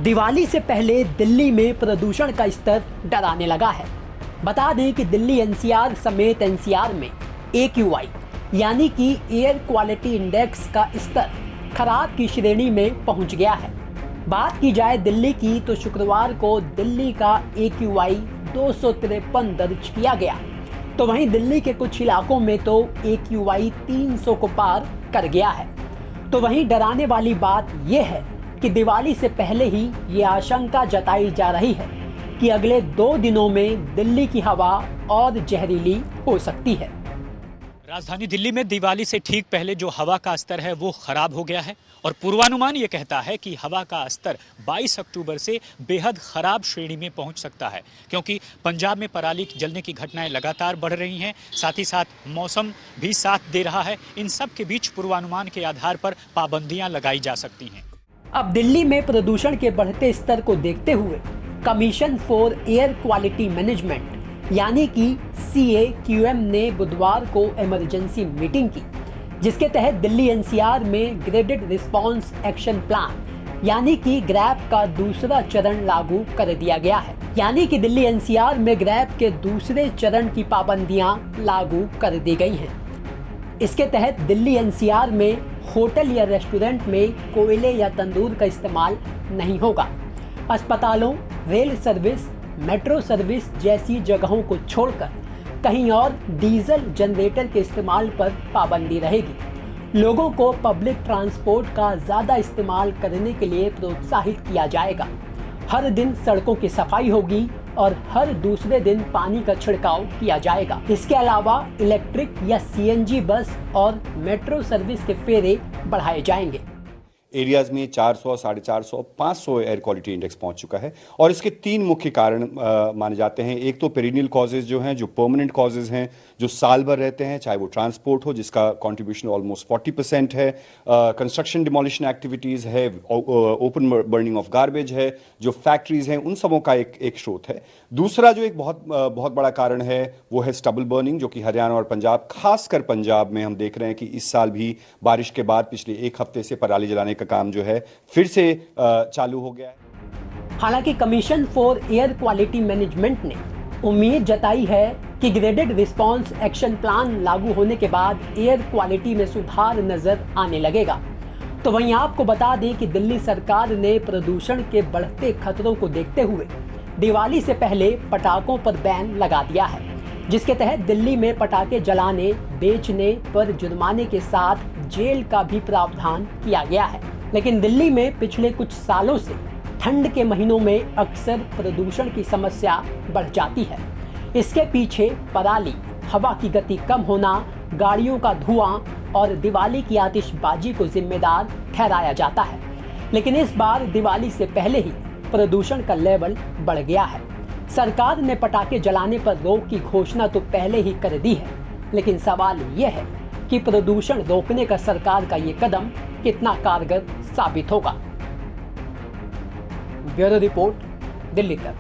दिवाली से पहले दिल्ली में प्रदूषण का स्तर डराने लगा है। बता दें कि दिल्ली एनसीआर समेत एनसीआर में AQI यानी कि एयर क्वालिटी इंडेक्स का स्तर खराब की श्रेणी में पहुंच गया है। बात की जाए दिल्ली की तो शुक्रवार को दिल्ली का AQI 253 दर्ज किया गया, तो वहीं दिल्ली के कुछ इलाकों में तो AQI 300 को पार कर गया है। तो वहीं डराने वाली बात यह है कि दिवाली से पहले ही ये आशंका जताई जा रही है कि अगले 2 दिनों में दिल्ली की हवा और जहरीली हो सकती है। राजधानी दिल्ली में दिवाली से ठीक पहले जो हवा का स्तर है वो खराब हो गया है और पूर्वानुमान ये कहता है कि हवा का स्तर 22 अक्टूबर से बेहद खराब श्रेणी में पहुंच सकता है, क्योंकि पंजाब में पराली जलने की घटनाएं लगातार बढ़ रही हैं, साथ ही साथ मौसम भी साथ दे रहा है। इन सब के बीच पूर्वानुमान के आधार पर पाबंदियां लगाई जा सकती हैं। अब दिल्ली में प्रदूषण के बढ़ते स्तर को देखते हुए commission for air quality management यानी कि CAQM ने बुधवार को इमरजेंसी मीटिंग की, जिसके तहत दिल्ली एनसीआर में ग्रेडेड रिस्पांस एक्शन प्लान यानी कि ग्रैप का दूसरा चरण लागू कर दिया गया है। यानी कि दिल्ली एनसीआर में ग्रैप के दूसरे चरण की पाबंदियां लागू कर दी गई हैं। इसके तहत दिल्ली एनसीआर में होटल या रेस्टोरेंट में कोयले या तंदूर का इस्तेमाल नहीं होगा। अस्पतालों, रेल सर्विस, मेट्रो सर्विस जैसी जगहों को छोड़कर कहीं और डीजल जनरेटर के इस्तेमाल पर पाबंदी रहेगी। लोगों को पब्लिक ट्रांसपोर्ट का ज़्यादा इस्तेमाल करने के लिए प्रोत्साहित किया जाएगा। हर दिन सड़कों की सफाई होगी और हर दूसरे दिन पानी का छिड़काव किया जाएगा। इसके अलावा इलेक्ट्रिक या CNG बस और मेट्रो सर्विस के फेरे बढ़ाए जाएंगे। एरियाज में 400, 450, 500 एयर क्वालिटी इंडेक्स पहुंच चुका है और इसके 3 मुख्य कारण माने जाते हैं। एक तो पेरिनियल कॉजेज जो हैं, जो परमानेंट कॉजेज हैं, जो साल भर रहते हैं, चाहे वो ट्रांसपोर्ट हो जिसका कंट्रीब्यूशन ऑलमोस्ट 40% है, कंस्ट्रक्शन डिमोलिशन एक्टिविटीज़ है, ओपन बर्निंग ऑफ गार्बेज है, जो फैक्ट्रीज हैं, उन सबों का एक स्रोत है। दूसरा जो एक बहुत बड़ा कारण है वो है स्टबल बर्निंग, जो कि हरियाणा और पंजाब, खासकर पंजाब में हम देख रहे हैं कि इस साल भी बारिश के बाद पिछले 1 हफ्ते से पराली जलाने का काम जो है फिर से चालू हो गया है। हालांकि commission for air quality management ने उम्मीद जताई है कि ग्रेडेड रिस्पांस एक्शन प्लान लागू होने के बाद एयर क्वालिटी में सुधार नजर आने लगेगा। तो वहीं आपको बता दें कि दिल्ली सरकार ने प्रदूषण के बढ़ते खतरों को देखते हुए दिवाली से पहले पटाखों पर बैन लगा दिया है, जिसके तहत दिल्ली में पटाखे जलाने, बेचने पर जुर्माने के साथ जेल का भी प्रावधान किया गया है। लेकिन दिल्ली में पिछले कुछ सालों से ठंड के महीनों में अक्सर प्रदूषण की समस्या बढ़ जाती है। इसके पीछे पराली, हवा की गति कम होना, गाड़ियों का धुआं और दिवाली की आतिशबाजी को जिम्मेदार ठहराया जाता है। लेकिन इस बार दिवाली से पहले ही प्रदूषण का लेवल बढ़ गया है। सरकार ने पटाखे जलाने पर रोक की घोषणा तो पहले ही कर दी है, लेकिन सवाल यह है कि प्रदूषण रोकने का सरकार का ये कदम कितना कारगर साबित होगा। ब्यूरो रिपोर्ट, दिल्ली तक।